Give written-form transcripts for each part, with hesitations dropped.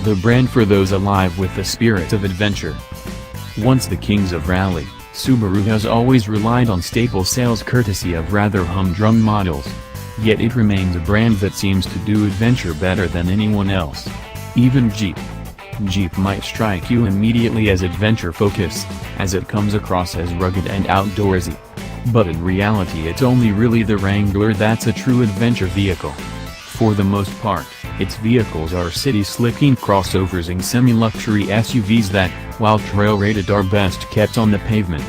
the brand for those alive with the spirit of adventure. Once the kings of rally, Subaru has always relied on staple sales courtesy of rather humdrum models. Yet it remains a brand that seems to do adventure better than anyone else. Even Jeep might strike you immediately as adventure-focused, as it comes across as rugged and outdoorsy. But in reality it's only really the Wrangler that's a true adventure vehicle. For the most part, its vehicles are city-slicking crossovers and semi-luxury SUVs that, while trail-rated, are best kept on the pavement.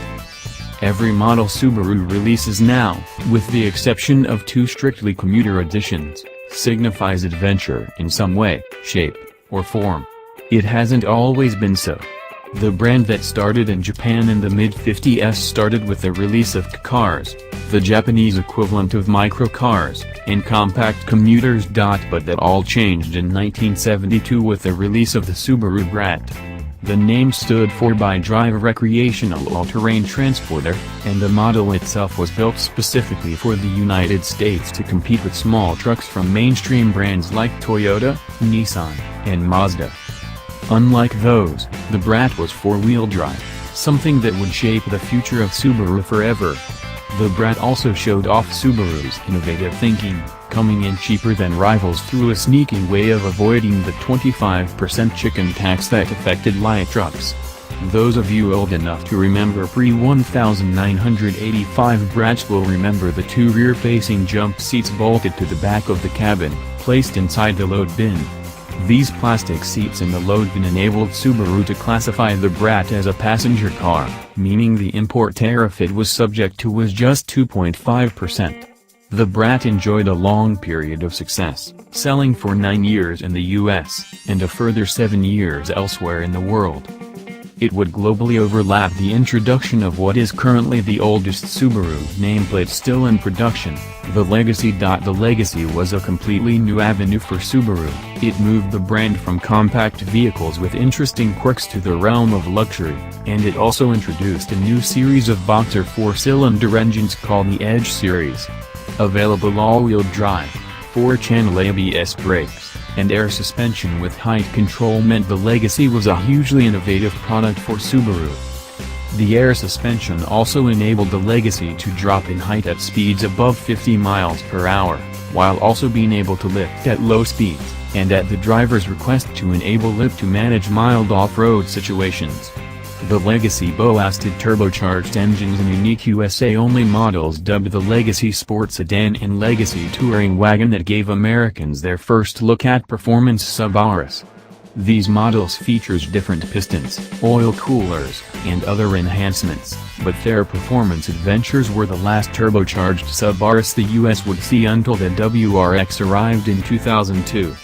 Every model Subaru releases now, with the exception of 2 strictly commuter editions, signifies adventure in some way, shape, or form. It hasn't always been so. The brand that started in Japan in the mid-50s started with the release of cars, the Japanese equivalent of microcars, and compact commuters.But that all changed in 1972 with the release of the Subaru BRAT. The name stood for by drive recreational all-terrain transporter, and the model itself was built specifically for the United States to compete with small trucks from mainstream brands like Toyota, Nissan, and Mazda. Unlike those, the BRAT was 4-wheel drive, something that would shape the future of Subaru forever. The BRAT also showed off Subaru's innovative thinking, coming in cheaper than rivals through a sneaky way of avoiding the 25% chicken tax that affected light trucks. Those of you old enough to remember pre-1985 BRATs will remember the 2 rear-facing jump seats bolted to the back of the cabin, placed inside the load bin. These plastic seats in the load bin enabled Subaru to classify the BRAT as a passenger car, meaning the import tariff it was subject to was just 2.5%. The BRAT enjoyed a long period of success, selling for 9 years in the US, and a further 7 years elsewhere in the world. It would globally overlap the introduction of what is currently the oldest Subaru nameplate still in production, the Legacy. The Legacy was a completely new avenue for Subaru. It moved the brand from compact vehicles with interesting quirks to the realm of luxury, and it also introduced a new series of boxer 4-cylinder engines called the Edge series. Available all-wheel drive, 4-channel arebest brakes, and air suspension with height control meant the Legacy was a hugely innovative product for Subaru. The air suspension also enabled the Legacy to drop in height at speeds above 50 miles per hour, while also being able to lift at low speeds, and at the driver's request to enable it to manage mild off-road situations. The Legacy boasted turbocharged engines in unique USA-only models dubbed the Legacy Sport Sedan and Legacy Touring Wagon that gave Americans their first look at performance Subarus. These models features different pistons, oil coolers, and other enhancements, but their performance adventures were the last turbocharged Subarus the US would see until the WRX arrived in 2002.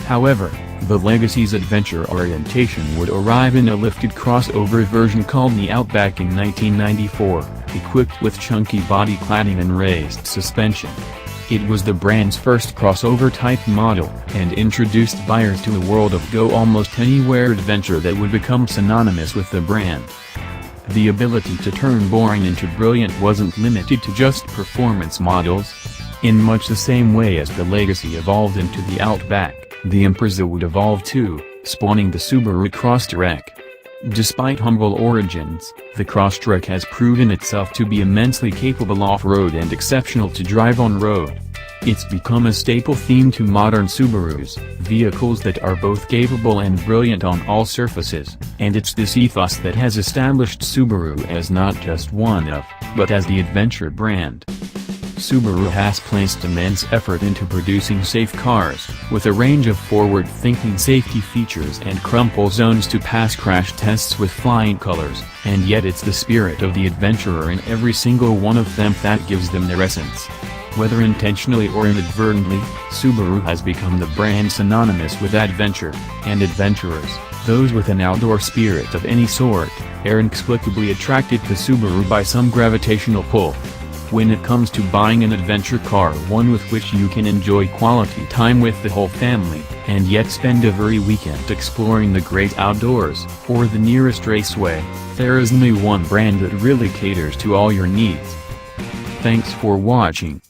However, the Legacy's adventure orientation would arrive in a lifted crossover version called the Outback in 1994, equipped with chunky body cladding and raised suspension. It was the brand's first crossover-type model, and introduced buyers to a world of go-almost-anywhere adventure that would become synonymous with the brand. The ability to turn boring into brilliant wasn't limited to just performance models. In much the same way as the Legacy evolved into the Outback, the Impreza would evolve too, spawning the Subaru Crosstrek. Despite humble origins, the Crosstrek has proven itself to be immensely capable off-road and exceptional to drive on-road. It's become a staple theme to modern Subarus, vehicles that are both capable and brilliant on all surfaces, and it's this ethos that has established Subaru as not just one of, but as the adventure brand. Subaru has placed immense effort into producing safe cars, with a range of forward-thinking safety features and crumple zones to pass crash tests with flying colors, and yet it's the spirit of the adventurer in every single one of them that gives them their essence. Whether intentionally or inadvertently, Subaru has become the brand synonymous with adventure, and adventurers, those with an outdoor spirit of any sort, are inexplicably attracted to Subaru by some gravitational pull. When it comes to buying an adventure car, one with which you can enjoy quality time with the whole family, and yet spend every weekend exploring the great outdoors, or the nearest raceway, there is only one brand that really caters to all your needs. Thanks for watching.